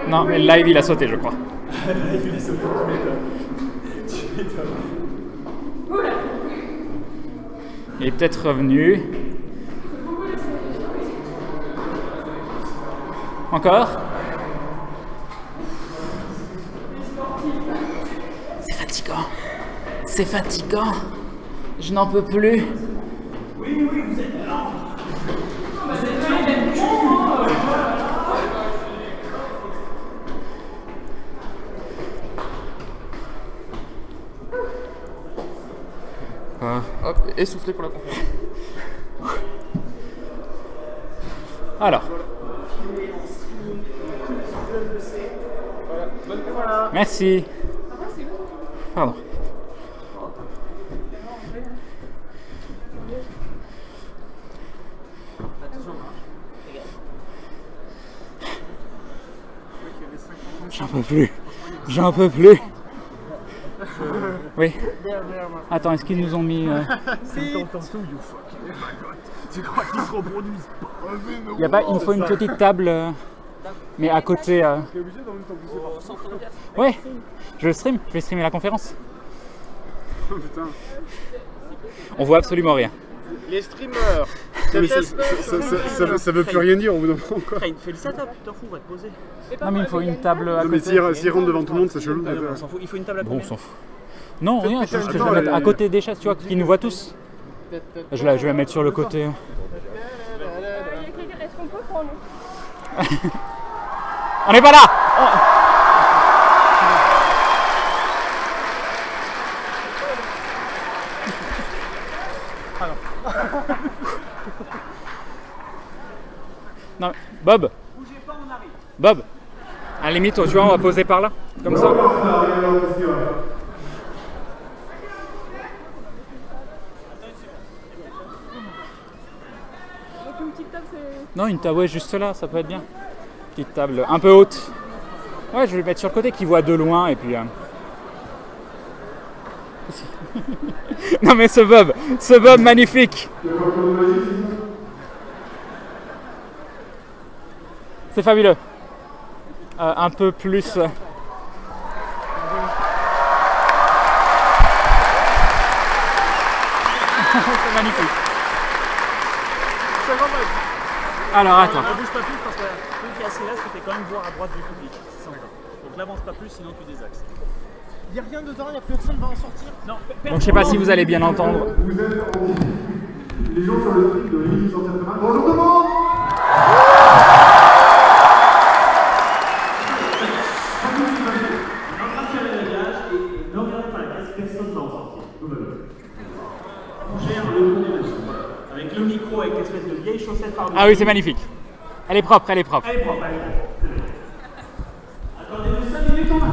Non, mais le live il a sauté, je crois. Le live il a sauté, tu m'étonnes. Il est peut-être revenu. Encore? C'est fatigant. C'est fatigant. Je n'en peux plus. Oui, vous êtes lent. Vous êtes lent d'être con. Hop, essoufflé pour la conférence. Alors. Voilà. Merci. Pardon. J'en peux plus. J'en peux plus. Oui. Attends, est-ce qu'ils nous ont mis... Tu crois qu'ils se reproduisent? Il faut une petite table, mais à côté... Ouais, je vais streamer la conférence. On voit absolument rien. Les streamers. Ça veut plus rien dire au bout d'un moment quoi. Fais le setup, tu t'en fous, on va te poser. Non mais il faut une table à Mais côté. s'ils rentrent devant tout le monde, c'est chelou. On s'en fout, il faut une table à Bon, combien? on s'en fout. Non, rien, putain, je vais attends, la mettre à côté des chaises, tu vois, qui nous voient tous. Je vais la mettre sur le côté. Est-ce qu'on peut prendre? On n'est pas là. Non, Bob. Bob. À la limite, tu vois, on va poser par là, comme ça. Une petite table, c'est... Non, une table, ouais, juste là, ça peut être bien. Petite table un peu haute. Ouais, je vais le mettre sur le côté, qui voit de loin, et puis... Non mais ce Bob magnifique. C'est fabuleux. Un peu plus... C'est magnifique. Alors attends. Ne bouge pas plus parce que celui qui est assis là, ça fait quand même voir à droite du public. C'est sympa. Donc n'avance pas plus, sinon tu désaxes. Il n'y a rien dedans, il n'y a plus personne va en sortir. Non, Donc je sais pas si vous allez bien entendre. Vous êtes en... Les gens sur le stream de l'émission sortir demain. Bonjour tout le monde. avec le micro, avec l'espèce de vieille chaussette par-dessus. Ah oui, c'est magnifique. Elle est propre, elle est propre. Elle est propre, elle est propre. Attendez-nous 5 minutes, on va.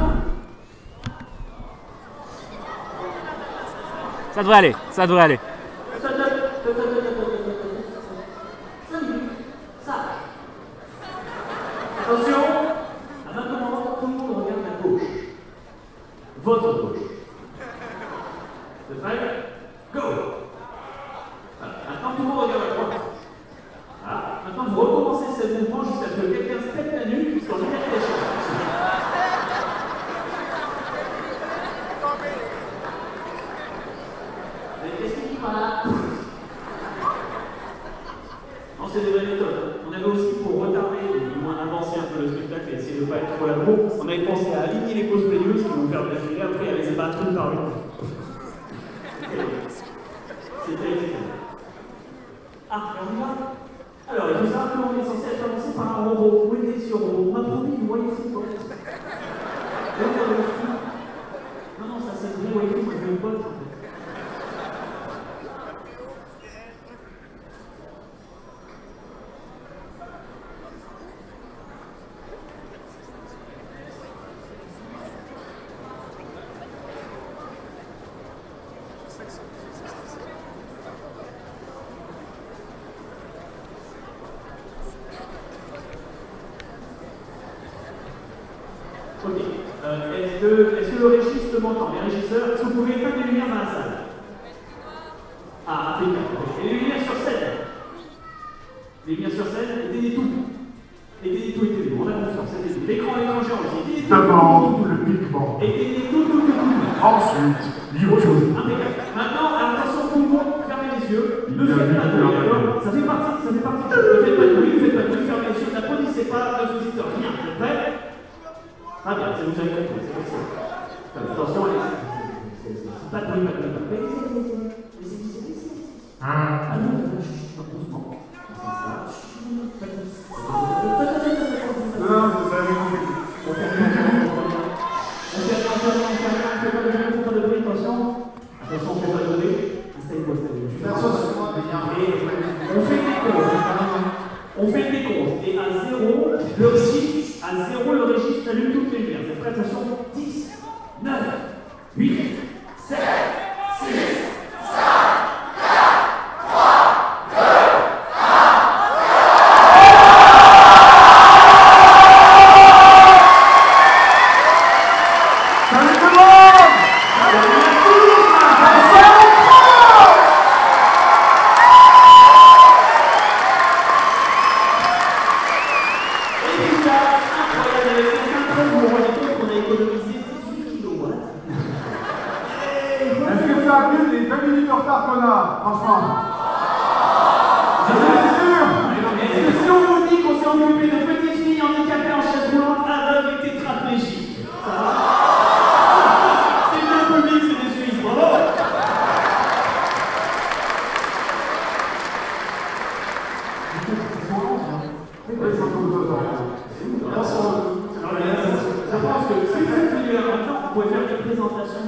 Ça devrait aller, ça devrait aller. 5 minutes, ça. Attention, à maintenant, tout le monde regarde à gauche. Votre gauche. C'est prêt? Go! Voilà. Maintenant, tout le monde regarde à droite. Voilà. Maintenant, vous recommencez ce mouvement jusqu'à ce que quelqu'un se pète la nuque sur le milieu des choses. Explique-moi là. Non, c'est des vraies méthodes. On avait aussi, pour retarder, ou du moins avancer un peu le spectacle et essayer de ne pas être trop l'amour, on avait pensé à aligner les cosplayeuses qui vont faire de la file, après à les abattre une par une. C'était excellent. Ah, et on y va? Alors, il faut savoir qu'on est censé être avancé par un robot. Où est ce robot? On m'a promis une waifu. Non, non, ça c'est une vraie waifu, moi je veux une pote en fait. Ok. Est-ce que le régiste m'entend? Les régisseurs, est-ce que vous pouvez éteindre les lumières dans la salle? Ah, impeccable. Et les lumières sur scène? Les lumières sur scène, éteignez tout. Éteignez tout, éteignez tout. On a confiance, éteignez tout. L'écran géant aussi. D'abord, le Big Bang. Et tout. Ensuite, YouTube. Impeccable. Maintenant, attention tout le monde, fermez les yeux. Ne faites pas de bruit, d'accord? Ça fait partie. Ne faites pas de bruit, fermez les yeux, n'applaudissez pas, ne vous dites rien. Vous êtes prêts? Ah bien, c'est vous avez compris, c'est comme ça. Attention, pas de bruit, Ah non, doucement. Non, vous avez compris. On fait pas de bruit, attention, on fait pas de bruit. On fait des comptes. Et à 0, le registre s'allume toutes les lumières. Vous êtes prêts? Attention, 10, 9, 8, 7, 6, 5, 4, 3, 2, 1. Salut tout le monde! Est-ce que ça a vu les 20 minutes de retard qu'on a, franchement? Je suis sûr! Est-ce que si on vous dit qu'on s'est occupé de petites filles handicapées en chaise roulante, aveugles et tétraplégiques, ça va? C'est bien public, c'est des Suisses, bravo! Je pense que si vous êtes venus là maintenant, vous pouvez faire des présentations.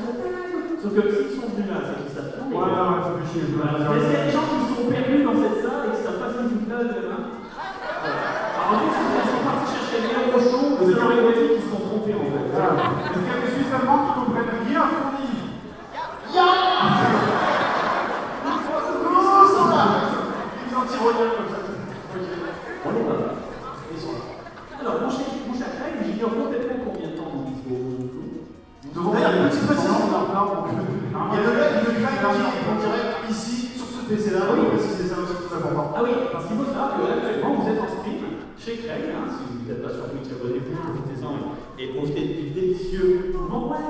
Sauf que s'ils sont venus là, c'est qu'ils savent pas. Ouais, ça fait chier. Mais s'il y a des gens qui sont perdus dans cette salle et qui ne savent pas ce qu'ils foutent là, en fait, ils sont partis chercher les rochons, c'est dans les filles qui se sont trompés en fait. Est-ce qu'il y a des Suisses allemands qui comprennent rien à ce qu'on dit? Ils en tirent rien comme ça. On est pas mal. Alors, mon cher Craig, j'ignore complètement combien de temps on dit D'ailleurs, petite précision. Il y a le mec qui est en direct ici, sur ce PC-là. Oui, parce que c'est ça aussi tout important. Ah oui, parce qu'il faut savoir qu'actuellement, vous êtes en stream chez Craig. Si vous n'êtes pas sur Twitch, abonnez-vous, profitez-en et profitez du délicieux mouvement. Ouais,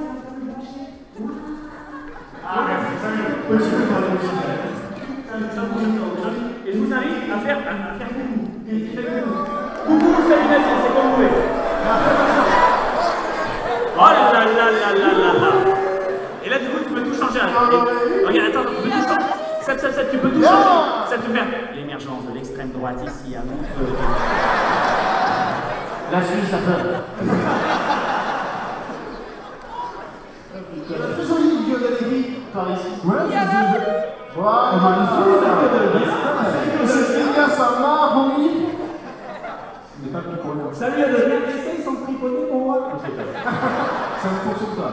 Ah, merci, salut. Petit peu par la musique. Et je vous invite à faire coucou. Coucou, salut Nazir, c'est comme vous voulez. Oh là là là là là là. Et là, du coup, tu peux tout changer. Regarde, attends, tu peux tout changer. Seb, tu peux tout changer. Ça te fait l'émergence de l'extrême droite ici à Montreux. La Suisse a peur. Il y a une très jolie vidéo d'Allegri par ici. Ouais, Voilà. C'est bien, ça marche, homie. Salut, Adrien, essaye sans tripoter pour moi. ça me fonctionne pas.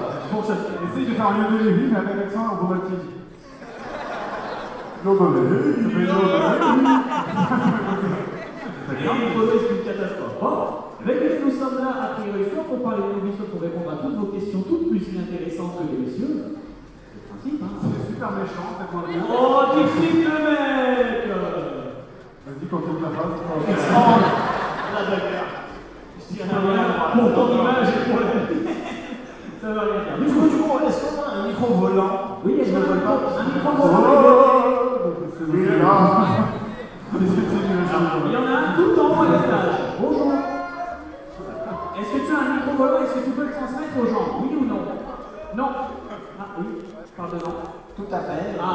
Essaye de faire un lieu de Lévis, mais avec l'accent romantique. Et une photo, c'est une catastrophe. Bon, avec nous sommes là, a priori, soit pour parler de nos missions, pour répondre à toutes vos questions, toutes plus inintéressantes que délicieuses. C'est le principe, hein. C'est super méchant, c'est quoi le Oh, tu flippes le mec! Vas-y, quand tu la phrase. La bagarre. Je dis rien pour ton image et pour la vie. Ça va rien faire. Du coup, est-ce qu'on a un micro volant? Oui, je ne vole pas. Un micro volant. Oui, là. Il y en a un tout en haut à l'étage. Bonjour. Est-ce que tu as un micro volant? Est-ce que tu peux le transmettre aux gens? Oui ou non? Non. Ah oui, pardon. Tout à fait. Ah,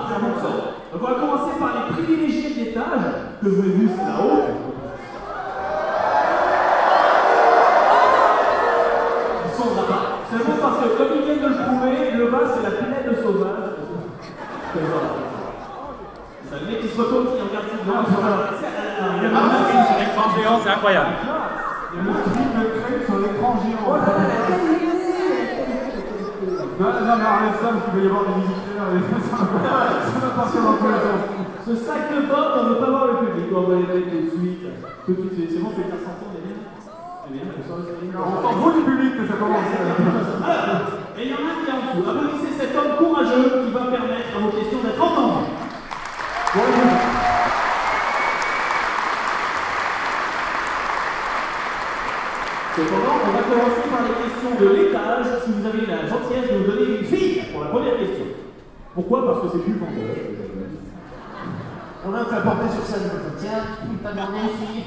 ça fonctionne. Donc on va commencer par les privilégiés de l'étage, que vous avez vu, c'est là-haut. Ils sont là-bas. C'est bon parce que comme ils viennent de le prouver, le bas c'est la planète de sauvage. C'est le mec qui se retourne, qui regarde ses doigts. Il y a un stream sur l'écran géant, c'est incroyable. Il y a le stream de Craig sur l'écran géant. Non, mais arrête ça parce qu'il va y avoir des visiteurs et ça va partir dans tous les sens. Ce sac de porte, on ne veut pas voir le public. On va les mettre tout de suite. C'est bon, c'est 15 ans, on est bien. On est bien, on sort le stream. On s'en fout du public que ça commence. Et il y en a un qui est en dessous. Applaudissez cet homme courageux qui va permettre à vos questions d'être entendues. Cependant, on va commencer par les questions de l'étage. Si vous avez la gentillesse de nous donner une fille pour la première question. Pourquoi? Parce que c'est plus vendeur. On va te la porter sur scène. Tiens, t'as demandé une fille.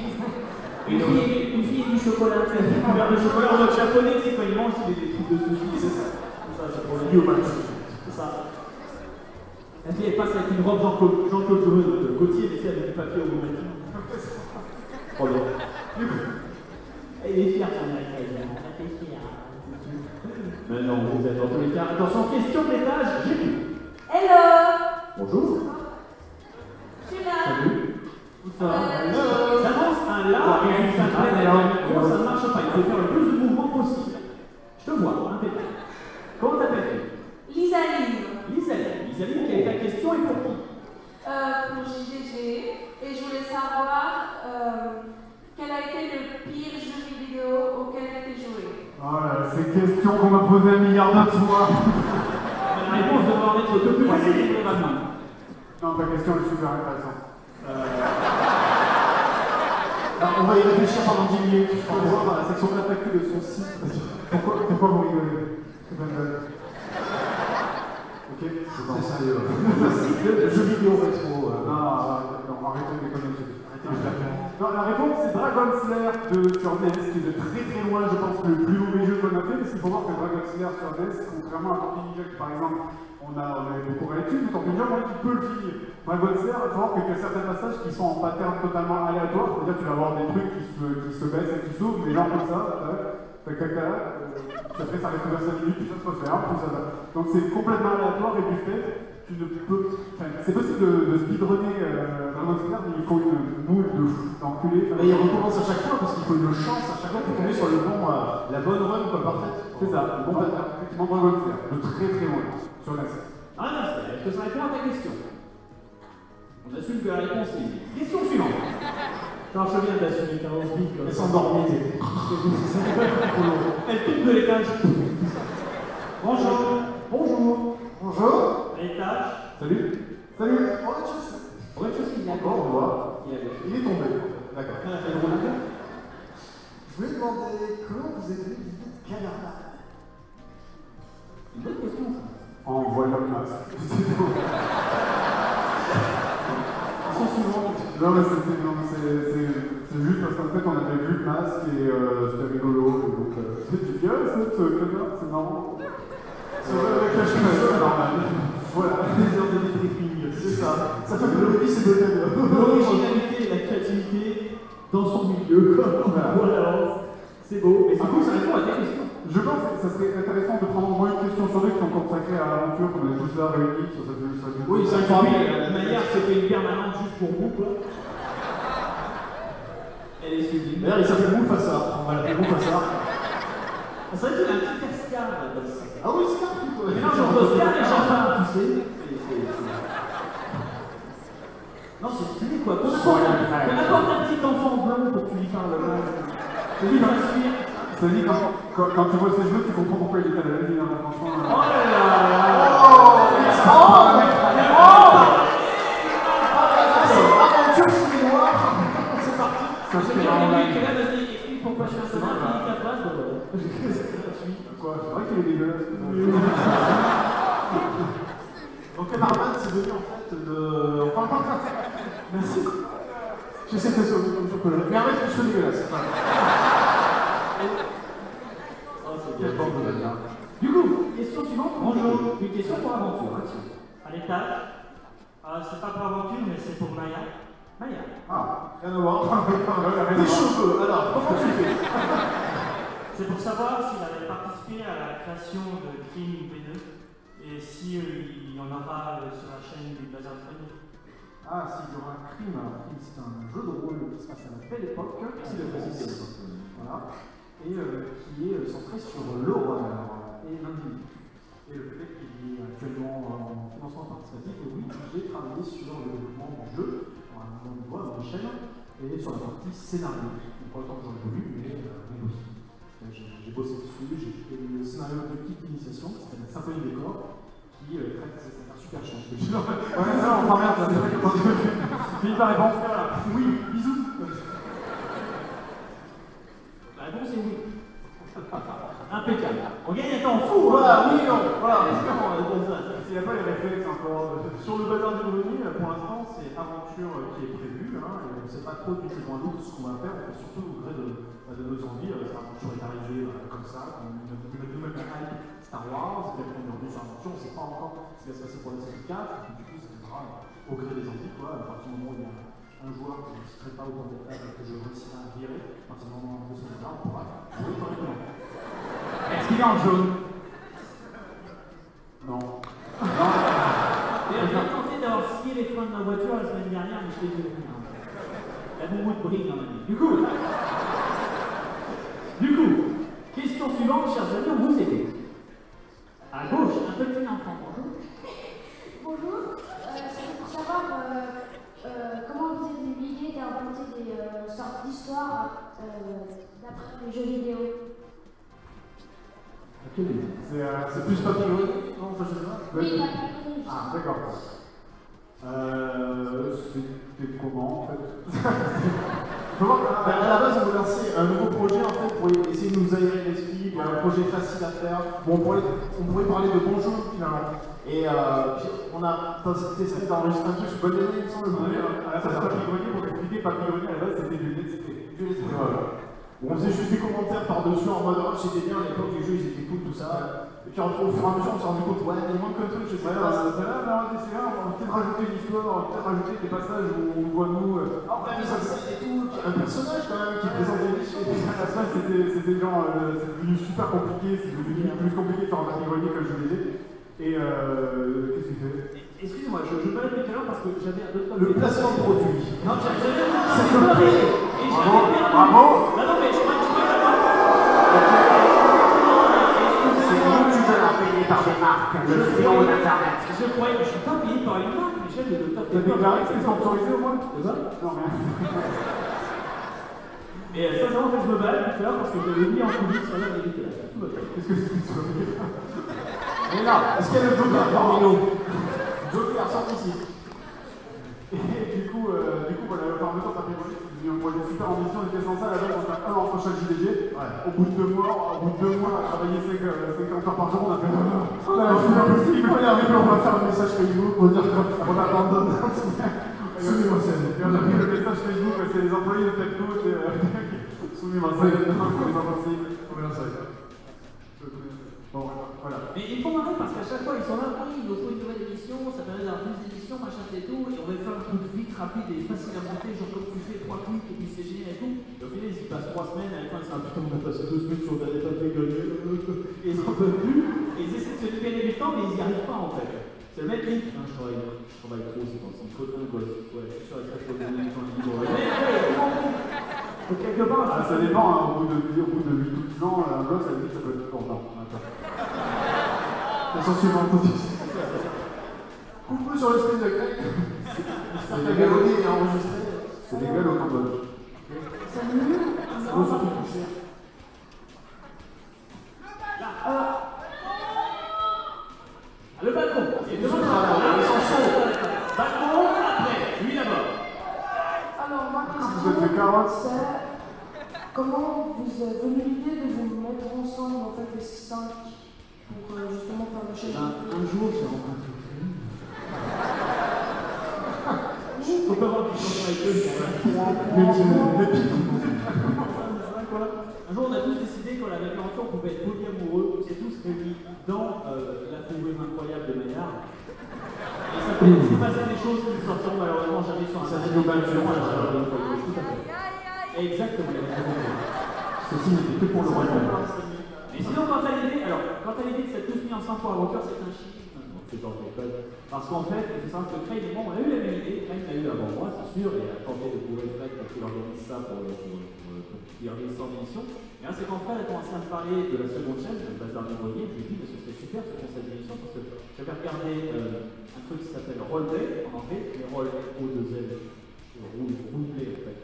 Une fille et du chocolat. Une couleur de chocolat en mode japonais, c'est quand ils mangent des trucs de sushi, c'est ça. C'est pour les c'est ça. La fille, elle passe avec une robe Jean-Claude Gaultier, mais c'est avec du papier au bout de trop bien. Et les filles sont américaines. Mais non, vous êtes dans tous les cas. Attention, question de l'étage, j'ai vu. Hello. Bonjour. Je suis là. Salut. Où ça? J'annonce un là, et ça ne marche pas. Il faut faire le plus de mouvements possible. Je te vois, impeccable. Comment t'appelles-tu? Lisaline. Lisaline, quelle est ta question et pour qui? Pour JDG. Et je voulais savoir quel a été le pire jeu vidéo auquel tu as joué. Oh là, ces questions qu'on m'a posées 1 milliard de fois. La réponse devra être le plus facile pour la main. Non, ta question est super intéressante. Alors, on va y réfléchir pendant 10 minutes. On va voir dans la section FAQ de son site. Pourquoi vous rigolez? C'est pas une ok, C'est sérieux. Le jeu vidéo rétro. Non, arrêtez de déconner. Non, la réponse c'est Dragon Slayer sur NES, qui est de très très loin, je pense, le plus mauvais jeu qu'on a fait, mais il faut voir que Dragon Slayer sur NES, contrairement à Tortue Ninja, par exemple, on avait beaucoup réussi, mais Tortue Ninja, tu peux le finir. Dragon Slayer, il faut voir qu'il y a certains passages qui sont en pattern totalement aléatoire, c'est-à-dire que tu vas avoir des trucs qui se baissent et qui s'ouvrent, mais genre comme ça, t'as caca, après ça reste vers 5 minutes, puis ça se referme, puis ça va. Donc c'est complètement aléatoire et du fait, tu ne peux. Enfin, c'est possible de speedrunner Dragon Slayer, mais il faut une moule d'enculé. Mais il recommence à chaque fois parce qu'il faut une chance à chaque fois pour tomber sur le bon, la bonne run quoi, parfaite. C'est ça, le bon pattern. Effectivement, Dragon Slayer, de très très loin, sur NES. Un instant, est-ce que ça répond à ta question? On assume que la réponse est oui. Question suivante. Non, je viens d'assumer qu'un orbite. Elle s'endormit. Elle tombe de l'étage. Bonjour. Bonjour. Bonjour. À l'étage. Salut. Salut. Rez-de-chaussée. Au rez-de-chaussée, il y a Bon, on voit. Il Il est tombé. D'accord. Je voulais demander comment vous êtes venu l'idée de Calerman. Une bonne question, ça. En voyant le masque. Non, mais c'est juste parce qu'en fait on avait vu le masque et c'était rigolo. Donc c'est bien, c'est marrant. C'est avec la chemise, c'est normal. Voilà, Les heures de débriefing, c'est ça. Ça fait que le prix, c'est de L'originalité et la créativité dans son milieu. Voilà, c'est beau. Et c'est cool, ça répond à ta question. Je pense que ça serait intéressant de prendre au moins une question sur deux qui sont consacrées à l'aventure, qu'on est tous là réunis sur cette ville. Oui, c'est incroyable. La manière, c'était une permanente juste pour vous, quoi. Elle est sublime. D'ailleurs, il s'appelle Moufassar. On va l'appeler Moufassar. C'est vrai qu'il a un petit Oscar. Ah oui, c'est un plutôt. Mais non, genre Oscar et Jafar, tu sais. Non, c'est stylé, quoi. Qu'on apporte un petit enfant blanc pour que tu lui parles là. C'est lui, Ça dit, quand tu vois ses jeux, tu comprends pourquoi il est à la vie, franchement. Oh là là. Aventure sous les noirs. C'est parti. C'est bien, lui, là, vas-y, explique pourquoi je fais ça, Philippe Capaz, Quoi, c'est vrai qu'il est dégueulasse. Donc Calerman, c'est devenu en fait le... Merci. J'essaie de te sauver comme je peux. Mais arrête que je sois dégueulasse. Du coup, question suivante. Bonjour. Une question pour aventure. À l'étage. C'est pas pour aventure, mais c'est pour Maya. Maya. Ah, rien à voir. Tes cheveux, alors, comment tu fais? C'est pour savoir s'il avait participé à la création de Crime V2 et si il y en aura sur la chaîne du Bazar de Fred. Ah, s'il y aura un crime, alors Crime, c'est un jeu de rôle qui se passe à la belle époque. Merci de préciser. Voilà. Et qui est centré sur l'horreur et l'individu. Et le fait qu'il est actuellement en financement participatif, et oui, j'ai travaillé sur le développement du jeu, à mon niveau, à mon échelle, et sur la partie scénario. Donc, pas autant que j'en ai voulu, mais oui. J'ai bossé dessus, j'ai fait le scénario de Kit Initiation, qui s'appelle la Symphonie des corps, qui traite, c'est un super chance. Ouais, ça, on s'emmerde, c'est vrai que quand tu finis par répondre, oui, bisous. La réponse est oui. Impeccable. On gagne un temps fou. Voilà, oui, non, voilà. S'il n'y a pas les réflexes encore. Sur le bazar du grenier, pour l'instant, c'est aventure qui est prévue. Hein, et on ne sait pas trop d'une saison à l'autre ce qu'on va faire. On fait surtout au gré de nos envies. Cette aventure est arrivée comme ça, comme une nouvelle hype Star Wars. Et puis on est revenu sur l'aventure. On ne sait pas encore ce qui va se passer pour la saison 4. Et du coup, ça sera au gré des envies. Quoi. À partir du moment où il y a un joueur qui ne se traite pas autant de table que je réussirai à virer, à partir du moment où ce là on pourra jouer correctement. Est-ce qu'il est en jaune? Non. J'ai tenté d'avoir scié les freins de ma voiture la semaine dernière, mais je t'ai dit rien. La bombe de brille, on a dit. Du coup, question suivante, chers amis, on vous aide. À gauche, un petit enfant, bonjour. Bonjour, c'est pour savoir comment vous êtes l'idée d'inventer des sortes d'histoires d'après les jeux vidéo. C'est plus pas Pigoni? Non, ça je sais pas. Oui, la Pigoni. Ah, d'accord. C'était comment en fait? À la base, on voulait lancer un nouveau projet en fait pour essayer de nous aérer l'esprit, un projet facile à faire. Bon, on pourrait parler de bons jeux finalement. Et puis on a testé d'enregistrer un truc sur Golden Age, il me semble. À la base, Papy-Grenier, pour expliquer, Papy-Grenier, à la base, c'était du Let's Play. On faisait juste des commentaires par-dessus en mode oh, c'était bien à l'époque, les jeux ils étaient cool, tout ça. Et puis au fur et à mesure, on s'est rendu compte, ouais, il manque un truc, je sais pas. On va peut-être rajouter une histoire, on va peut-être rajouter des passages où on voit nous. La mise en scène et tout, un personnage quand même qui présente des missions. À la fin, c'était genre, c'est devenu super compliqué, c'est devenu plus compliqué de faire un Papy-Grenier que le jeu vidéo. Et qu'est-ce que tu fais? Excusez-moi, je me balade tout à l'heure parce que j'avais un autre. Le placement de produit. Non, j'avais c'est le prix. Et j'avais perdu. Bravo. Non, mais je crois que C'est nous qui veulent payer par des marques, le fléau d'Internet. Je croyais que je ne suis pas payé par une marque, Michel, de top. T'as déclaré que c'était sponsorisé au moins? Non, rien. Et sincèrement, en fait, je me balade tout à l'heure parce que je l'ai mis en coulisses sur la vérité. Qu'est-ce que c'est que ça? Et là, est-ce qu'il y a le Joker parmi nous? Joker, sort ici. Et du coup, voilà, en même temps, Papy-Grenier, c'est devenu un projet super ambitieux. On était censé à la base en faire un an prochain JDG. Au bout de 2 mois, à travailler 50 heures par jour, on a fait c'est pas possible, on va y arriver, on va faire un message Facebook pour dire qu'on abandonne. Souvenez-moi ça. Et on a pris le message Facebook, c'est les employés de TechCoach. Souvenez-moi ça. C'est pas possible. Bon, voilà. Mais ils font marrer parce qu'à chaque fois ils sont là, oui, il nous faut une nouvelle émission, ça permet d'avoir plus d'émissions, machin et tout, et on va faire un truc vite, rapide et facile à monter, genre comme tu fais 3 clics et puis c'est génial et tout. Et au final, ils y passent 3 semaines, à la fin, ils sont putain, on a passé 2 semaines sur des Papy-Grenier, et ils en peuvent plus, et ils essaient de se libérer du temps, mais ils n'y arrivent pas en fait. C'est le mec qui dit, je travaille trop, c'est pas ça, me faut un gosse. Ouais, je suis sur la tête pour donner du temps libre. Donc quelque part, ça dépend, hein, au bout de 8 ou 10 ans, un gosse, ça peut être content. Question suivante, tout de suite. Coucou sur le stream de Greg. C'est Mélodie est enregistré. C'est légal au Cambodge. Ça vaut surtout plus cher. Le balcon. Balcon, après, lui d'abord. Alors, ma Vous êtes des carottes. c'est comment vous êtes venu l'idée de vous mettre ensemble, en fait, les 5 pour justement faire la chaîne? Un jour, j'ai rencontré faut pas voir qu'ils sont avec eux. Un jour, on a tous décidé qu'en avec l'aventure, on pouvait être polyamoureux, on s'est tous réunis dans la fourrure incroyable de Maillard. Et ça s'est passé des choses qui ne sortiront malheureusement jamais sur Internet. Exactement. Ceci n'était que pour le royaume. Mais sinon, quant à l'idée de s'être tous mis ensemble pour l'aventure, c'est un chiffre. Parce qu'en fait, il faut savoir que Craig et moi, on a eu la même idée. Craig l'a eu avant moi, c'est sûr, et a tenté de trouver Craig pour qu'il organise ça, pour qu'il organise son émission. Et là, c'est quand Fred a commencé à me parler de la seconde chaîne, le Bazar du Grenier, je lui ai dit que ce serait super ce concept d'émission parce que j'avais regardé un truc qui s'appelle Roleplay en anglais, les rôles O2L, Roleplay en fait.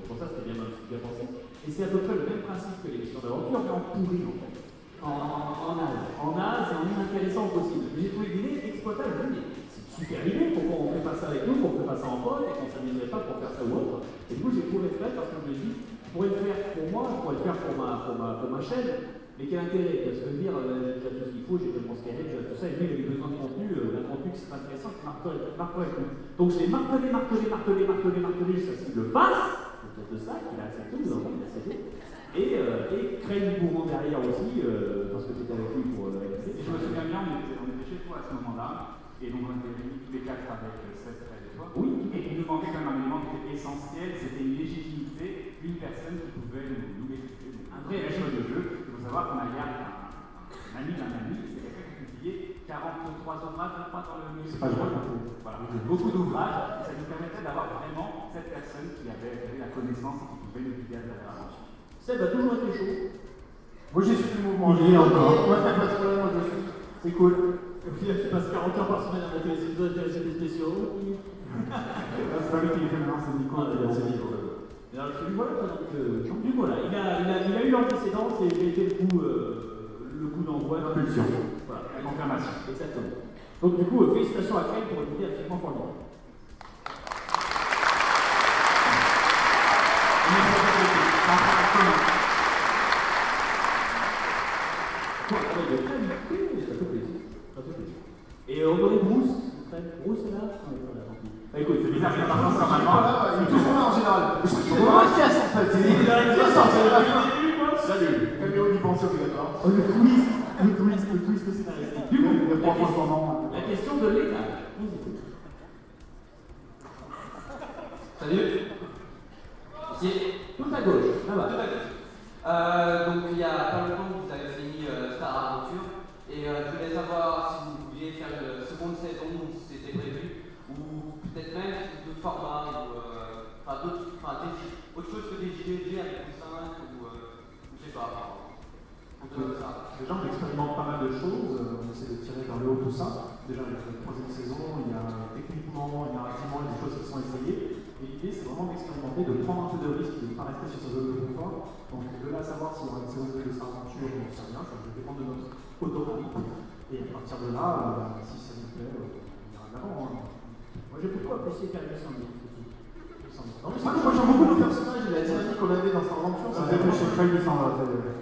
Pour ça, c'était bien pensé. Et c'est à peu près le même principe que l'émission d'aventure, mais en pourri en fait. En naze et en inintéressant au possible. J'ai trouvé l'idée exploitable. C'est une super idée, pourquoi on ne fait pas ça avec nous, pourquoi on ne fait pas ça en pote et qu'on ne s'amuserait pas pour faire ça ou autre. Et du coup, j'ai trouvé Fred parce que je me dis, je pourrais le faire pour moi, je pourrais le faire pour ma chaîne, Mais quel intérêt? Parce que dire, j'ai déjà tout ce qu'il faut, j'ai tellement scalé, j'ai tout ça, et lui, il avait besoin de contenu, d'un contenu qui serait intéressant, qui marquerait tout. Donc je l'ai martelé jusqu'à ce qu'il le fasse, c'est autour de ça qu'il a accepté, il a cédé. Et créer du mouvement derrière aussi, parce que tu étais avec lui pour Et je me souviens bien, on était chez toi à ce moment-là, et donc on était réunis tous les quatre avec Seth et toi. Oui. Et il nous manquait quand même un élément qui était essentiel, c'était une légitimité, une personne qui pouvait nous expliquer. Un vrai échelon de jeu. Il faut savoir qu'on a gardé un ami d'un ami, c'est quelqu'un qui a publié 43 ouvrages, je crois, dans le musée. C'est pas grave. Voilà, beaucoup d'ouvrages, et ça nous permettait d'avoir vraiment cette personne qui avait la connaissance et qui pouvait nous guider à l'aventure. Seb a toujours été chaud. Moi j'ai suivi le mouvement, Il est encore. Moi, t'as pas de problème, moi je suis. C'est cool. Et puis tu passes 40 heures par semaine à mater les épisodes des spéciaux. C'est pas lui qui les fait maintenant, c'est Nico. C'est Nico. Donc voilà, il a eu l'antécédence et j'ai été le coup d'envoi. L'impulsion. Voilà, La confirmation. Exactement. Donc du coup, félicitations à Craig pour une idée absolument formidable. Et on aurait Bruce. Bruce est là? Écoute, c'est bizarre, il a pas pensé normalement. Il est toujours là en général. Je crois qu'il est dans la pièce en fait. Il est sorti de la fin. Salut. Caméo d'y penser obligatoire. Oh, le twist scénaristique. Du coup, Il y a 3 fois son nom. la question de l'étage. On vous écoute. Salut. Ici. Tout à gauche, là-bas. Tout à gauche. Donc il y a pas longtemps que vous avez fini Star Aventure et je voulais savoir si vous pouviez faire une seconde saison, si c'était prévu, ou peut-être même d'autres formats, ou autre chose que des JDG avec des 5 ou je sais pas. Déjà, on expérimente pas mal de choses, on essaie de tirer vers le haut tout ça. Déjà, il y a la 3e saison, il y a techniquement, narrativement, il y a des choses qui sont essayées. Et l'idée, c'est vraiment d'expérimenter, de prendre un peu de risque, de ne pas rester sur sa zone de confort. Donc, de là, savoir s'il y aura une saison 2 de Star Aventure, on ne sait rien, ça va dépendre de notre autonomie. Et à partir de là, si ça nous plaît, on ira de l'avant. Moi, j'ai beaucoup apprécié faire 800 000. Non, mais moi j'aime beaucoup le personnage et la dynamique qu'on avait dans Star Aventure. Ça fait chez Craig, il s'en va.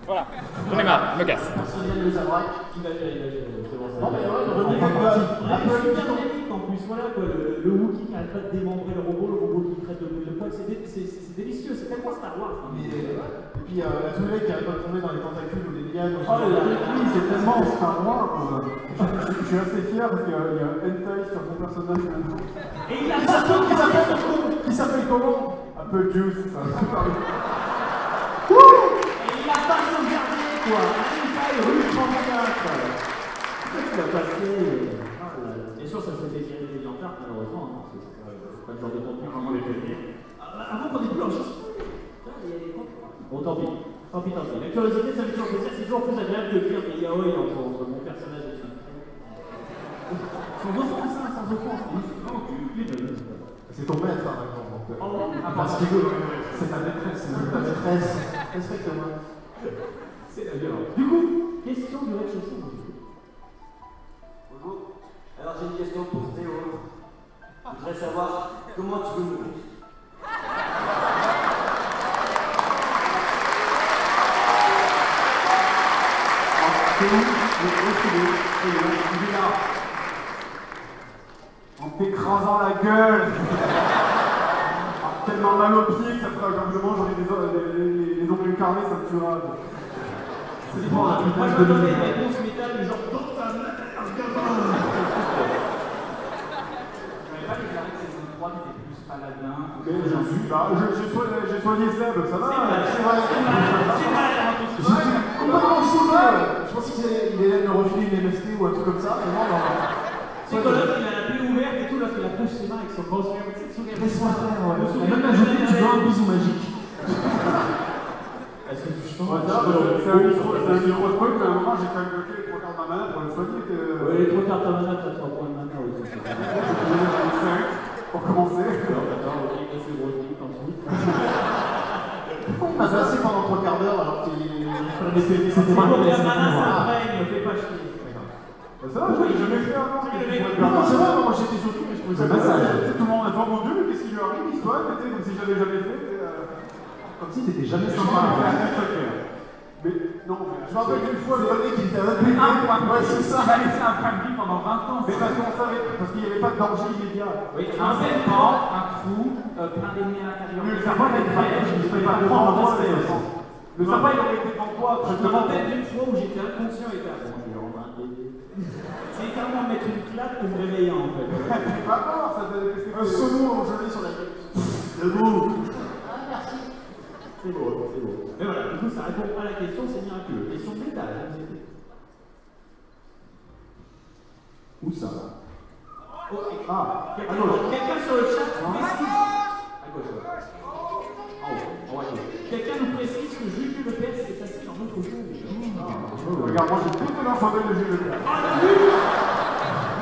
Voilà, j'en ai marre, je me casse. Merci bien de les avoir. Il va gérer. Non, mais ouais, super dynamique en plus, voilà quoi, le Wookiee qui n'arrête pas de démembrer le robot qui traite de poil, c'est délicieux, c'est tellement Star Wars. Et puis la Toulette qui arrête pas de tomber dans les tentacules ou les lianes. Oui, c'est tellement Star Wars. Je suis assez fier parce qu'il y a un hentai sur mon personnage maintenant. Et il a pas Qui s'appelle comment? Un peu juice, ça. Et il a pas sauvegardé quoi. Un hentai rue 34. Qu'est-ce qu'il a passé? Bien sûr, ça s'est fait tirer des encarts, malheureusement, parce que c'est pas le genre de contenu vraiment les payer. Avant qu'on ait plus enregistré. Bon, tant pis. La curiosité, ça me fait toujours plaisir. C'est toujours plus agréable de lire des yaoi entre mon personnage et son frère. Sans offense, hein, sans offense. C'est ton maître maintenant. Parce que c'est ta maîtresse. Ta maîtresse. Respecte-moi. C'est la violence. Du coup, question du rez-de-chaussée. Bonjour. Alors j'ai une question pour Théo. Je voudrais savoir comment tu veux mourir. En t'écrasant la gueule. Tellement mal au pied que ça fera comme je mange les ongles carnés, ça me tuera. C'est bon, moi je me donne des réponses métal, mais genre dans ta mère, J'avais pas déclaré que saison 3 était plus paladin. Mais j'en suis pas. J'ai soigné Seb, ça va. C'est vrai. J'étais complètement choqué. Je pensais qu'il allait me refiler une MST ou un truc comme ça. Mais non, non. c'est que l'autre il a la plaie ouverte et tout, l'autre il a poussé ses mains avec son gros sourire. Laisse-moi faire, ouais. Même la journée, tu veux un bisou magique. Est-ce que tu Ouais, c'est un micro spoil, mais à un moment j'ai quand même bloqué les 3 quarts de ma mana pour le soigner. Ouais, les 3 quarts de mana, t'as 3 points de mana aussi. J'en ai 5 pour commencer. D'accord, ok, monsieur Grosny, tant pis. Pourquoi il m'a passé pendant 3 quarts d'heure alors qu'il C'était pas la mana, ça imprègne, fais pas chier. Ça va, j'ai jamais fait avant. Non, c'est vrai, moi j'étais choqué, mais je trouvais ça bizarre. Tout le monde a dit, mon Dieu, mais qu'est-ce qui lui arrive? Il soigne, comme si je l'avais jamais fait. Comme si t'étais jamais Sympa. sympa. Mais Non, mais Je me rappelle d'une fois, le bonnet qui était un peu. Un point. Ouais, c'est ça. Il a laissé un point de vie pendant 20 ans. mais parce qu'on savait, parce qu'il n'y avait pas de danger immédiat. Oui, un serpent, un trou, plein d'ennemis à l'intérieur. Mais le serpent, il ne pouvait pas devant toi, le serpent, il aurait été devant toi. Je me rappelle d'une fois où j'étais inconscient et t'as c'est carrément mettre une claque pour me réveiller en fait. C'est pas mort, ça t'a détesté. Un saumon gelé sur la gueule. Debout. Ah, merci. C'est beau, c'est beau. Mais voilà, du coup, ça répond à la question, c'est miraculeux. Question de métal, vous êtes. Où ça? Oh, Ah, quelqu'un sur le chat précise. À gauche, ouais. En haut, quelqu'un nous précise que Jules Lepers est assis dans notre jeu. regarde, moi j'ai tout de l'enfant de Jules Lepers. Ah, le luxe.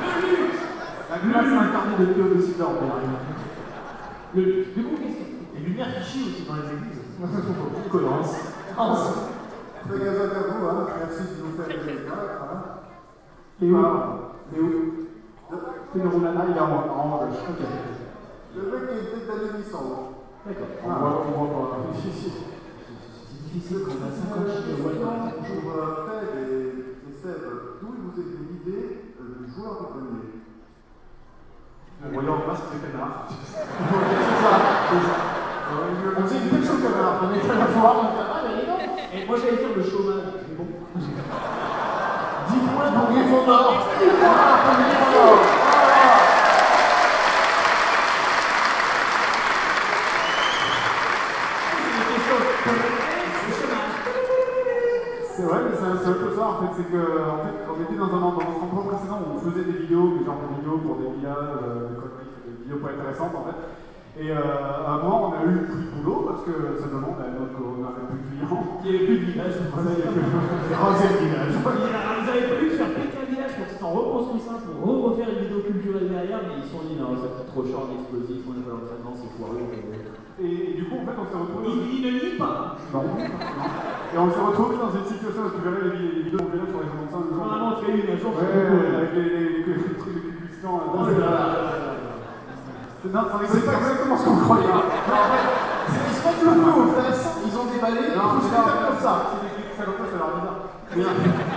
Le luxe. La glace incarnée de Théo de Sidor. Le luxe. Du coup, qu'est-ce que Et lumière qui chie aussi dans les églises. Colorance. Très gaz à vous, hein. Merci de nous faire les voilà. Théo. Théo. Théo Roulana, il est en haut. Le mec qui est peut-être d'année naissance. D'accord. On voit pas. C'est difficile quand on a 50 Pour km. Fred et Seb, d'où vous est l'idée du joueur de premier? En voyant le masque de canard. C'est ça. On faisait une belle chose comme ça. On était à la foire, on était. Ah, mais dis donc. Et moi j'allais dire le chômage, mais bon. 10 points pour Gryffondor. Voilà, pour Gryffondor. C'est vrai, mais c'est un peu ça en fait, c'est que en fait, on était dans notre emploi précédent où on faisait des vidéos, mais genre des vidéos pour des villages, des conneries, des vidéos pas intéressantes en fait. Et à un moment, on a eu plus de boulot parce que simplement, on n'avait plus de clients. Il n'y avait plus de village. Vous avez le village. Ils avaient prévu de faire péter un village pour qu'ils s'en reconstruisent un pour refaire une vidéo culturelle derrière, mais ils se sont dit non, ça coûte trop cher, l'explosif, on n'a pas l'entraînement, c'est foireux. Et du coup, en fait, on s'est retrouvé. Il ne lit pas. Non. Et on s'est retrouvé dans une situation où tu verrais les vidéos de village sur les commentaires. On en a montré une un jour. Ouais, avec les trucs de publicité. Non, c'est pas exactement ce qu'on croyait. Non, en fait, ils se mettent le feu aux fesses, ils ont déballé, il faut se faire comme ça. C'est des trucs comme ça, ça a l'air bizarre. Mais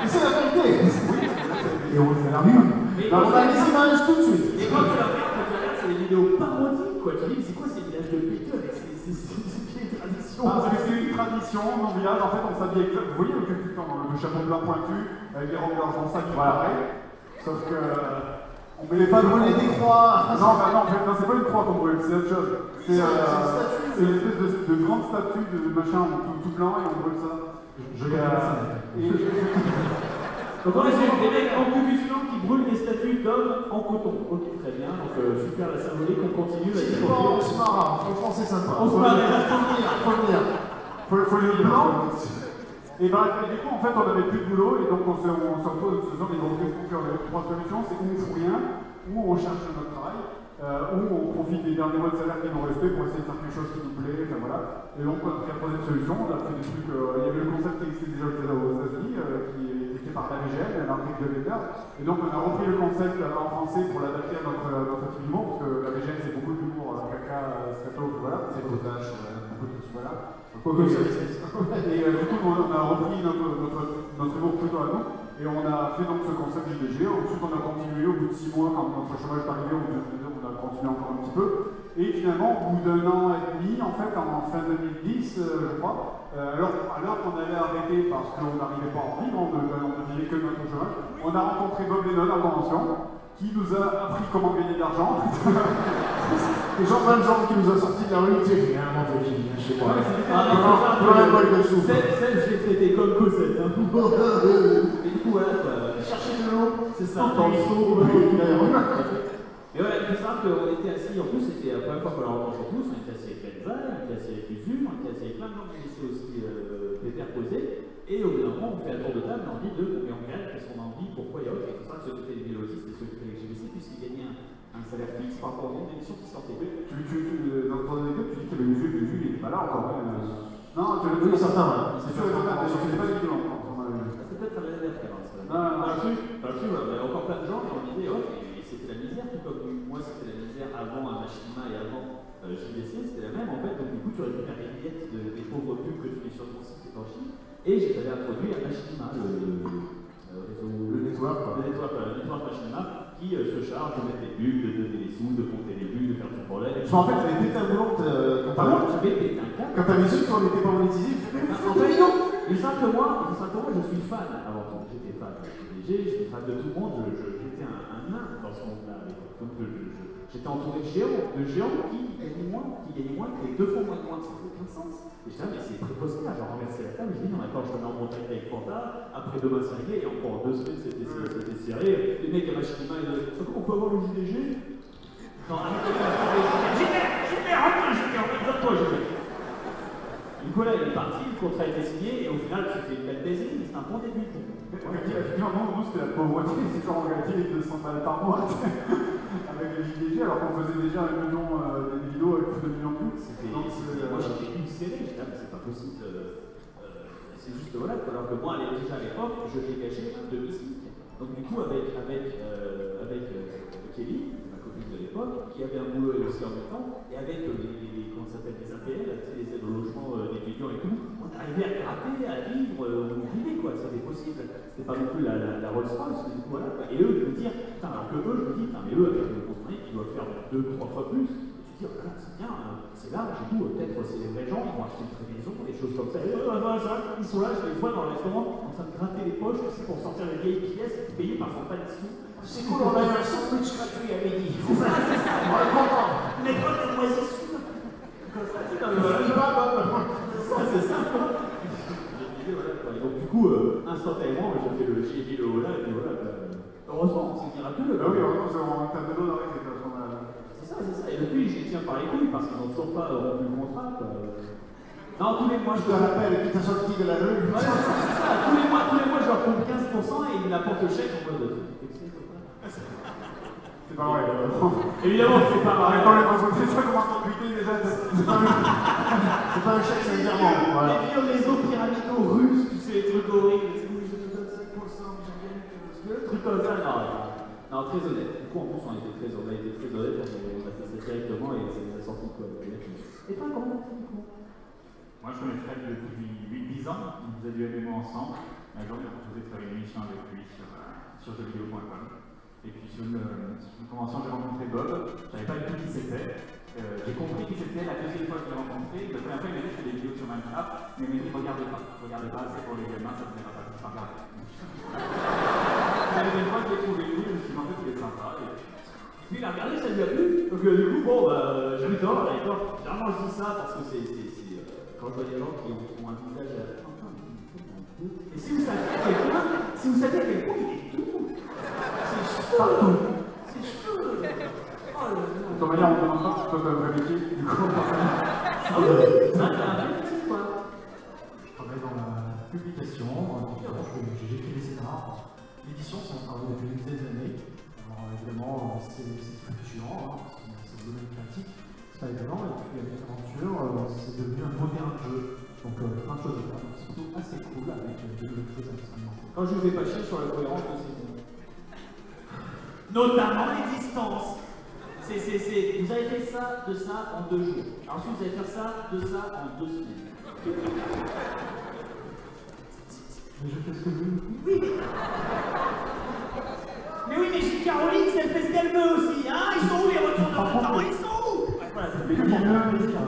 c'est la vérité. Oui, et on ça a l'air mieux. On a les images tout de suite. Et quand tu la regardes, c'est des vidéos parodiques, quoi. Tu dis, c'est quoi ces villages de péteux avec ces vieilles traditions? Parce que c'est une tradition dans le village, en fait, on s'habille exactement. Vous voyez le cultitant, le chapeau blanc pointu, avec les robes d'argent, ça qui va pareil. Sauf que. On ne met pas brûler des croix. Non, bah non, en fait, non, c'est pas une croix qu'on brûle, c'est autre chose. C'est une espèce de grande statue de machin tout blanc et on brûle ça. Donc on a des mecs en combustion qui brûlent des statues d'hommes en coton. Ok, très bien. Donc super la symbolique, on continue. C'est bon, on se marre, franchement c'est sympa. On se marre. Faut venir. Faut le blanc. Et ben, du coup, en fait, on n'avait plus de boulot, et donc on se retrouve en se faisant des grandes questions. On avait trois solutions, c'est où on fout rien, où on cherche notre travail, où on profite des derniers mois de salaire qui nous restaient pour essayer de faire quelque chose qui nous plaît, enfin voilà. Et donc, on a pris la troisième solution, on a fait des trucs, il y avait le concept qui existait déjà aux États-Unis, qui était fait par la VGN, l'article de Weber, et donc on a repris le concept en français pour l'adapter à notre type d'humour, parce que la VGN c'est beaucoup d'humour, caca, scato, voilà, c'est potage, beaucoup de voilà. Et du coup, on a repris notre humour plutôt à nous, et on a fait donc ce concept JDG. Ensuite, on a continué au bout de 6 mois, quand notre chômage est arrivé, on a continué encore un petit peu. Et finalement, au bout d'un an et demi, en fait, en fin 2010, je crois, alors qu'on avait arrêté parce qu'on n'arrivait pas à en vivre, on ne vivait que notre chômage, on a rencontré Bob Lennon en convention, qui nous a appris comment gagner de l'argent. Et Jean Valjean qui nous a sorti de la rue, tu sais, rien je sais pas. Celle, je l'ai traité comme Cosette. Et du coup, voilà, chercher de l'eau, c'est ça. Dans le seau, et voilà, il faut savoir qu'on était assis, en plus, c'était la première fois qu'on l'a rencontré tous, on était assis avec Benza, on était assis avec Usum, on était assis avec plein de gens qui laissaient aussi Pépère poser, et au bout d'un moment, on fait un tour de table, et on dit combien on gagne, qu'est-ce qu'on a envie, pourquoi il y a autre, et tout ça, ceux qui étaient les biologistes et ceux qui étaient les GBC, puisqu'ils gagnaient un salaire fixe par rapport au nombre d'émissions qui sortaient. Dans ton anecdote, tu dis que le jeu il n'est pas là encore. Non, tu l'as dit certain. C'est pas évident. C'est peut-être l'année d'après. Non, on avait encore plein de gens et on disait, oh, et c'était la misère, tout comme moi, c'était la misère avant un Machinima et avant JDC, c'était la même en fait. Donc, du coup, tu récupères les billettes des pauvres pubs que tu mets sur ton site et t'en chies. et j'avais introduit un machinima, le network machinima, qui se charge de mettre les bulles, de donner les sous, de compter les bulles, de faire tout le problème. Je me rappelle, tu avais pété un boulot j'avais pété un câble. quand tu avais su qu'on n'était pas monétisé. En fait, non. Il faut savoir que moi, je suis fan avant tout. J'étais fan de PDG, j'étais fan de tout le monde, j'étais un nain dans ce monde-là. Donc j'étais entouré de géants qui gagnaient moins que les 2 fois moins de moi, ça n'a aucun sens. Et je disais, mais c'est très possible, j'ai renversé la table, je dis non, d'accord, je te mets en contact avec Panda, après demain c'est réglé, et encore 2 semaines c'était serré. Les mecs à machinima, ils disaient, on peut avoir le JDG? Non, arrête de faire JDG, Nicolas il est parti, le contrat a été signé, et au final c'était une belle baiser, mais c'était un bon début. Effectivement, nous c'était la pauvreté, c'est genre on gagnait 200 balles par mois avec le JDG, alors qu'on faisait déjà 1 million des vidéos avec plus de 2 millions de vues. Moi j'étais ulcéré, j'étais mais c'est pas possible. C'est juste voilà, alors que moi déjà à l'époque, je l'ai gagé de mythique. Donc du coup avec Kelly, ma copine de l'époque, qui avait un boulot elle aussi en même temps, et avec comment ça s'appelle, les APL, les aides au logement d'étudiants et tout, on arrivait à gratter, à vivre, on y arrivait quoi, c'était possible. C'était pas non plus la Rolls Royce, du coup voilà. Et eux de me dire, putain, alors que eux, je me dis, putain, mais eux avec le contenant, ils doivent faire 2 ou 3 fois plus. Je me dis, voilà, c'est bien, c'est là, j'ai tout, peut-être c'est les vrais gens, ils vont acheter une vraie maison, des choses comme ça. Et ils sont là, je les vois dans le restaurant en train de gratter les poches aussi pour sortir les vieilles pièces, payées par son pas de sous. C'est cool, on a eu un sandwich gratuit à midi. C'est ça, on est content. Mais quoi, de moisissure? C'est ça. Donc du coup, instantanément, j'ai fait le j'ai dit le haut là, et puis voilà. Heureusement, c'est miraculeux. Ah oui, heureusement, on a de l'eau dans les états. C'est ça. Et depuis, je les tiens par les couilles parce qu'ils n'ont toujours pas rompu le contrat. Non, tous les mois, je te rappelle, qui t'a sorti de la rue. Ouais, c'est ça. Tous les mois, je leur compte 15% et ils m'apportent le chèque en mode. C'est pas vrai. Évidemment, c'est pas vrai. Quand les entreprises commencent à buter déjà, c'est pas un chèque, c'est un virement. Les vieux réseaux pyramidaux russes, tu sais, les trucs horribles. Je te donne 5%, mais j'ai rien que le truc comme ça. Non, très honnête. Du coup, en plus, on a été très honnête, on a fait ça directement et ça nous a sorti quoi. Et toi, comment tu dis quoi? Moi, je connais Fred depuis 8-10 ans, on faisait du MMO ensemble. Un jour, il m'a proposé de faire une émission avec lui sur jeuxvideo.com. Et puis, sur une convention, j'ai rencontré Bob. Je savais pas du tout qui c'était. J'ai compris qui c'était la deuxième fois que je l'ai rencontré. La première fois, il m'a dit que je fais des vidéos sur Minecraft, mais il m'a dit regardez pas, c'est pour les gamins, ça ne plaira pas, je ne pas regarder. La deuxième fois, je l'ai trouvé lui, je me suis dit en fait, il est sympa. Puis il a regardé, ça lui a plu. Donc, du coup, bon, je lui dors, généralement, je dis ça parce que c'est. Quand je vois des gens qui ont un visage à la fin, et si vous savez à quel point, il est tout, ses cheveux, oh là là. De toute manière, on ne demande pas si toi t'as un vrai métier, du coup on parle. Ah oui, ça t'as un vrai métier quoi. Je travaille dans la publication, j'écris des scénarios. L'édition, c'est un travail depuis une dizaine d'années. Alors évidemment, c'est fluctuant, c'est le domaine pratique. C'est pas évident, et puis avec l'aventure, c'est devenu un beau terrain de jeu. Donc plein de choses à faire, donc c'est plutôt assez cool avec de nouvelles choses à expérimenter. Quand je vous ai pas chier sur la cohérence de ces mots. Notamment les distances. Vous avez fait ça, de ça en 2 jours. Ensuite vous allez faire ça, de ça en 2 semaines. Mais je fais ce que je veux. Oui, mais oui, mais chez Caroline, elle fait ce qu'elle veut aussi, hein. Ils sont où les retours de temps? Ils sont où?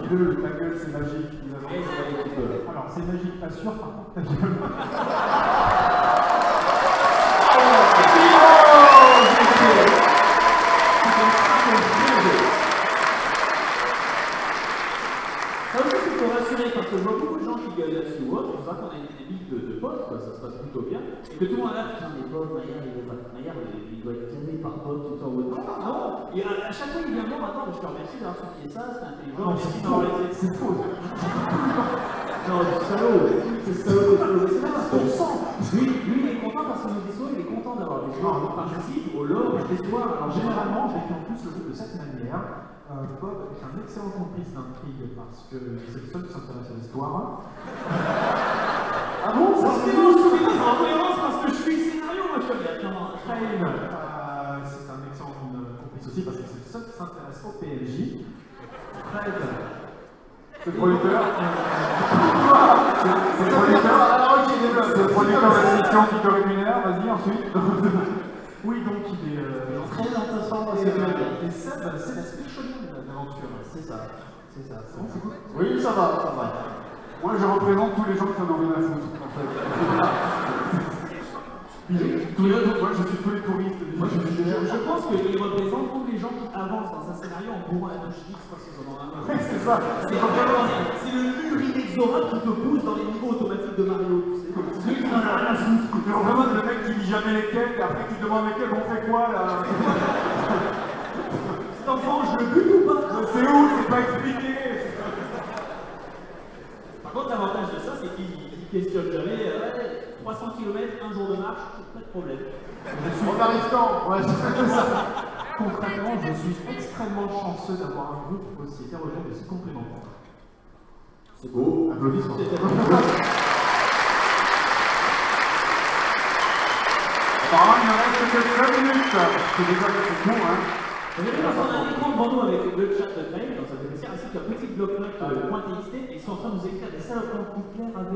Dis-le, ta gueule, c'est magique. Alors, c'est magique, pas sûr, par contre, ta gueule. Ça aussi, c'est pour rassurer, parce que je vois beaucoup de gens qui gueulent là-dessus ou autre, c'est pour ça qu'on a une dynamique de potes, quoi, ça se passe plutôt bien, et que tout le monde a là, putain, les potes, Maillard, il doit être calé par pote tout le temps. Non, et à chaque fois, il vient me voir, attends, je te remercie d'avoir souligné ça, c'est intelligent, merci d'avoir laissé. C'est faux. Non, c'est salaud, c'est parce qu'on sent. Lui, il est content parce que nos histoires, il est content d'avoir des gens qui participent au lore des histoires. Alors, généralement, j'écris en plus le jeu de cette manière. Bob est un excellent complice d'intrigue parce que c'est le seul qui s'intéresse à l'histoire. Ah bon? Ça se fait en cohérence parce que je suis le scénario, moi je suis bien. Crane, c'est un excellent complice aussi parce que c'est le seul qui s'intéresse au PNJ. Fred, c'est le producteur. C'est le producteur. Alors, ok, action qui te rémunère, vas-y, ensuite. Oui, donc il est Très intéressant dans cette manière. et Seb, c'est l'aspect shonen de l'aventure. C'est ça. C'est ça. C'est bon, c'est cool. Oui, ça va, ça va. Moi, je représente tous les gens qui en ont rien à foutre, en fait. Moi, je suis tous les touristes. Je pense qu'il représente tous les gens qui avancent dans un scénario en bourrant la touche X parce qu'ils en ont un. C'est ça. C'est le Urinex-Zora qui te pousse dans les niveaux automatiques de Mario. Celui qui en a rien à foutre. Je représente le mec qui lit jamais les quêtes, et après qui demande les quêtes, on fait quoi là? Cet enfant, je le bute ou pas? C'est où? C'est pas expliqué. Par contre, l'avantage de ça, c'est qu'il questionne jamais 300 km, un jour de marche, pas de problème. On arrive quand? Ouais, c'est ça. Concrètement, je suis extrêmement chanceux d'avoir un groupe aussi hétérogène et aussi complémentaire. C'est beau, applaudissements. Apparemment, il ne reste que 5 minutes. C'est déjà c'est court, hein. Vous avez vu, on a un écran devant nous avec le chat de Crane, dans sa DPC, ainsi qu'un petit bloc-notes pointillisté, et ils sont en train de nous écrire des salopes Hitler AV.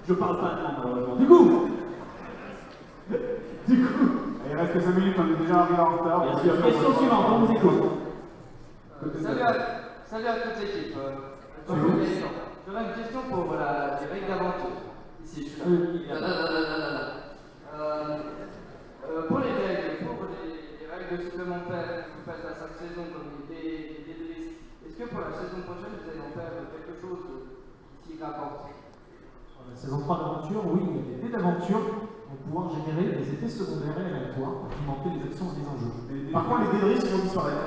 Je parle pas allemand, malheureusement. Du coup, Il reste que 5 minutes, on est déjà arrivé en retard. bien sûr, question suivante, on vous écoute. Salut à toute l'équipe. J'aurais une question pour les règles d'aventure. Ici, je suis là. Pour les règles de supplémentaires que vous faites à chaque saison, comme les dés de risque, est-ce que pour la saison prochaine, vous allez en faire quelque chose qui rapporte? La saison 3 d'aventure, oui, il y a des dés d'aventure vont pouvoir générer des effets secondaires et aléatoires pour alimenter les actions et les enjeux. Par contre, les dés de risque vont disparaître.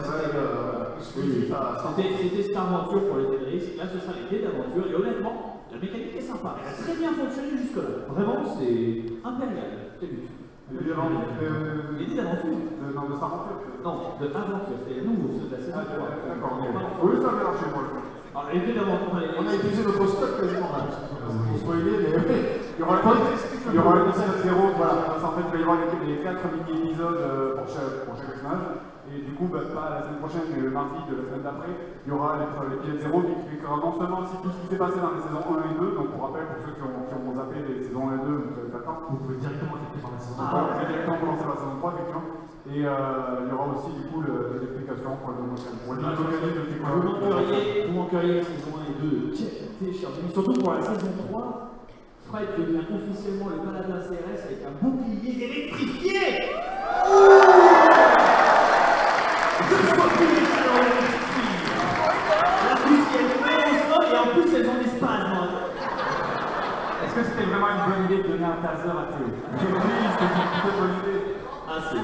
C'était Star Aventure pour les dés de risque, là ce sera les dés d'aventure, et honnêtement, la mécanique est sympa, elle a très bien fonctionné jusque-là. Vraiment, c'est impérial, c'est but. Les dés d'aventure. Les dés d'aventure? Non, de Star Aventure. Non, de aventure, c'est nouveau, ceux de la saison 3. D'accord, oui, ça va chez moi. Alors, les dés d'aventure, On a épuisé notre stock quasiment là. Pour spoiler, mais il y aura le 17-0, voilà. En fait, il va y avoir les 4 mini-épisodes pour chaque personnage. Et du coup, pas la semaine prochaine, mais le mardi de la semaine d'après, il y aura l'épisode 0 qui expliquera non seulement tout ce qui s'est passé dans les saisons 1 et 2, donc pour rappel, pour ceux qui ont zappé les saisons 1 et 2, vous n'avez pas le temps. Vous pouvez directement cliquer sur la saison 3. Vous pouvez directement commencer la saison 3, effectivement. Et il y aura aussi du coup l'explication pour le vous manqueriez la saison 1 et 2 de qualité, chers amis. Surtout pour la saison 3, Fred devient officiellement le paladin CRS avec un bouclier électrifié. Je ne vois plus les talents électrifiés. La plus, elle met au sol et en plus elles ont des spasmes. Est-ce que c'était vraiment une bonne idée de donner un taser à Théo? Oui, c'était une plutôt bonne idée. Ah, c'est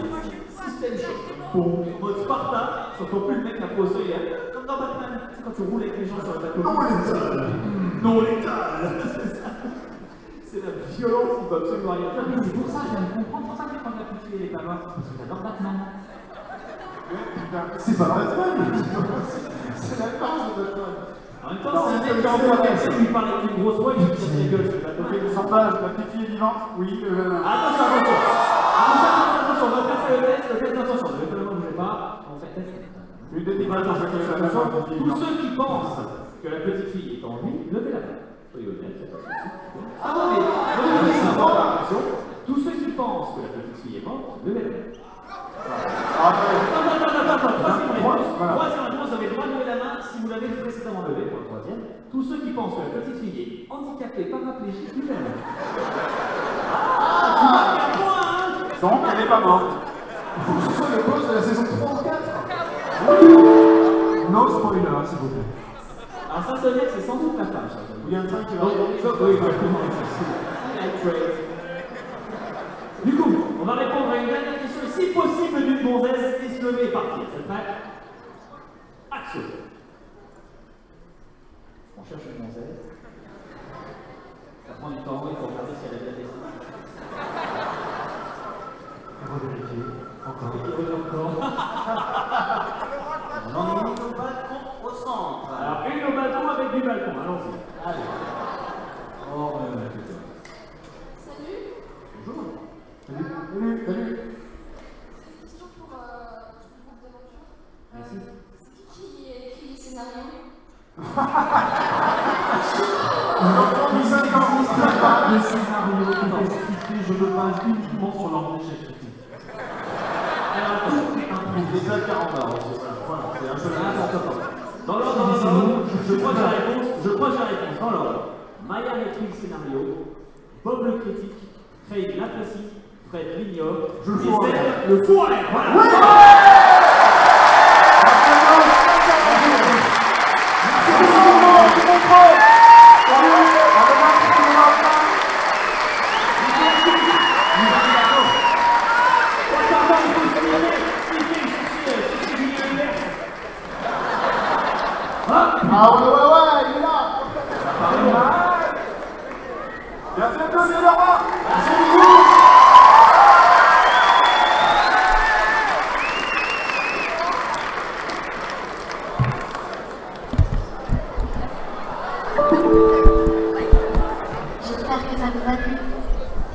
système choc. Bon, en mode Sparta, surtout plus le mec a posé, comme dans Batman, c'est quand tu roules avec les gens sur le bateau. non létal. Non létal. C'est la violence qui peut absolument rien faire. C'est pour ça, je viens de comprendre, pour ça que quand la petite fille est pas morte, parce que j'adore Batman. C'est pas Batman. C'est la base de Batman. En même temps, c'est un mec qui envoie personne lui parler avec une grosse voix, il lui tire sa gueule sur le bateau. Le sondage, la petite fille est vivante? Oui. Attention, attention, on va faire le test, attention, ne bougez pas, on fait le test. Une dédicace à Tous ceux qui pensent que la petite fille est en vie, levez la main. Soyez honnête, c'est pas ça. Attendez, tous ceux qui pensent que la petite fille est morte, levez la main. Troisième réponse, vous avez le droit de lever la main si vous l'avez précédemment levé pour le troisième. Tous ceux qui pensent que la petite fille est handicapée, paraplégique, levez la main. Ah, tu marques un point, hein. Donc, elle n'est pas morte. Il faut que ce soit le boss de la saison 3 ou 4. No spoiler, s'il vous plaît. Alors ça veut dire que c'est sans doute la femme, ça. Il y a un train qui va Oui, exactement. Du coup, on va répondre à une dernière question, si possible d'une gonzesse, et se lever et partir. C'est prêt? Action. On cherche une gonzesse. Ça prend du temps, il faut regarder si elle a bien décidé. On va vérifier. Encore. On en est une au balcon au centre. Alors, une au balcon avec du balcon, allons-y. Allez. Oh, Salut. bonjour. Salut. C'est une question pour le groupe d'aventure. Merci. C'est qui a écrit les scénarios? Les scénarios. me base uniquement sur leur échec critique. Alors, Les 40 heures, c'est ça. Voilà, c'est un peu dans l'ordre, je crois que j'ai la réponse. Dans l'ordre. Maya maîtrise scénario, Bob le critique, Craig l'apprécie, Fred l'ignore, Je le fous et en Seb l'air. le fout en l'air. Voilà. Ah ouais, il est là. Merci à tous, et Laura. Merci beaucoup. J'espère que ça vous a plu.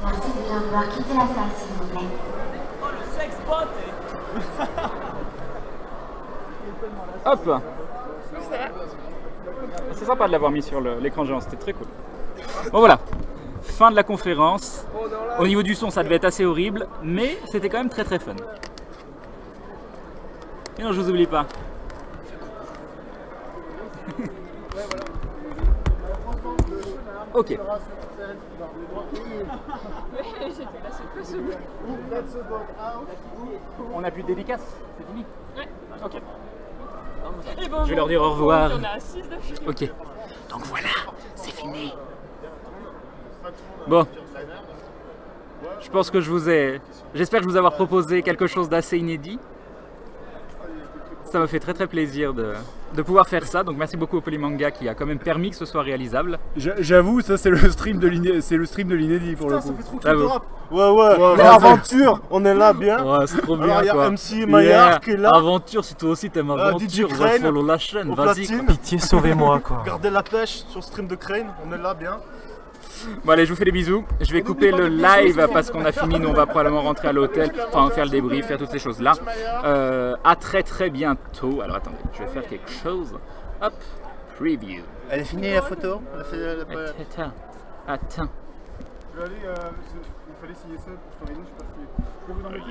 Merci de bien vouloir quitter la salle, s'il vous plaît. Oh, le sex bot. Hop. C'est sympa de l'avoir mis sur l'écran géant, c'était très cool. Bon voilà, fin de la conférence. Au niveau du son, ça devait être assez horrible, mais c'était quand même très très fun. Et non, je vous oublie pas. Ok. On n'a plus de dédicace, c'est fini. Ouais. Ok. Et bon, Je vais leur dire au revoir. On a 6 de filles. Ok. Donc voilà, c'est fini. Bon. Je pense que j'espère que je vous avoir proposé quelque chose d'assez inédit. Ça me fait très très plaisir de pouvoir faire ça. Donc merci beaucoup au Polymanga qui a quand même permis que ce soit réalisable. J'avoue, ça c'est le stream de l'inédit pour le coup. Ouais, l'aventure, on est là bien. Ouais, c'est trop bien. Alors il y a quoi. MC Maillard qui est là. Aventure, si toi aussi t'aimes aventure, DJ va Crane, follow la chaîne, au vas-y. platine. Pitié, sauvez-moi quoi. Gardez la pêche sur le stream de Crane, on est là bien. Bon allez, je vous fais des bisous. Je vais couper le live parce qu'on a fini. Nous on va probablement rentrer à l'hôtel, enfin faire le débrief, faire toutes ces choses là. À très très bientôt. Alors attendez, je vais faire quelque chose. Hop, preview. Elle est finie la photo? Attends. Je vais aller, il fallait signer ça pour Storino, je sais pas si... Je peux vous en mettre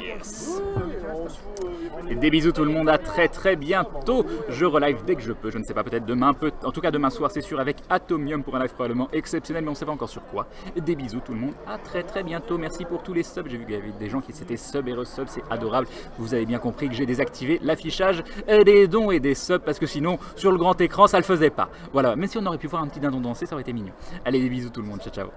Et des bisous tout le monde, à très très bientôt. Je relive dès que je peux, je ne sais pas, peut-être demain, en tout cas demain soir c'est sûr, avec Atomium pour un live probablement exceptionnel, mais on ne sait pas encore sur quoi. Des bisous tout le monde, à très très bientôt. Merci pour tous les subs, j'ai vu qu'il y avait des gens qui s'étaient sub et resub, c'est adorable. Vous avez bien compris que j'ai désactivé l'affichage des dons et des subs parce que sinon sur le grand écran ça le faisait pas. Voilà, même si on aurait pu voir un petit dindon danser, ça aurait été mignon. Allez, des bisous tout le monde, ciao ciao.